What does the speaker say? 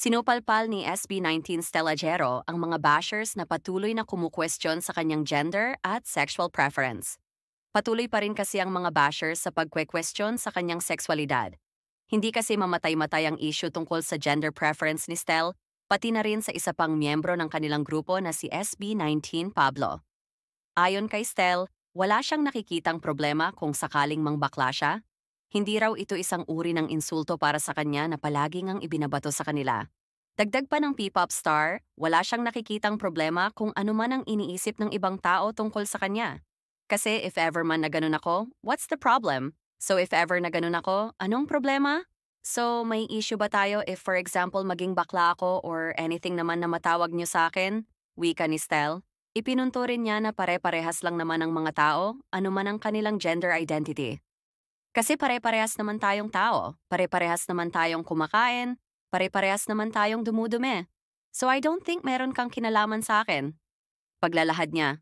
Sinupalpal ni SB19 Stelagero ang mga bashers na patuloy na kumukwestiyon sa kanyang gender at sexual preference. Patuloy pa rin kasi ang mga bashers sa pagkwe-question sa kanyang sexualidad. Hindi kasi mamatay-matay ang issue tungkol sa gender preference ni Stel, pati na rin sa isa pang miyembro ng kanilang grupo na si SB19 Pablo. Ayon kay Stel, wala siyang nakikitang problema kung sakaling mangbakla siya. Hindi raw ito isang uri ng insulto para sa kanya na palaging ang ibinabato sa kanila. Dagdag pa ng P-pop star, wala siyang nakikitang problema kung ano man ang iniisip ng ibang tao tungkol sa kanya. Kasi if ever man na ganun ako, what's the problem? So if ever na ganun ako, anong problema? So may issue ba tayo if for example maging bakla ako or anything naman na matawag niyo sa akin? Wika ni Stel. Ipinunto rin niya na pare-parehas lang naman ang mga tao, ano man ang kanilang gender identity. Kasi pare-parehas naman tayong tao, pare-parehas naman tayong kumakain, pare-parehas naman tayong dumudumi. So I don't think meron kang kinalaman sa akin. Paglalahad niya,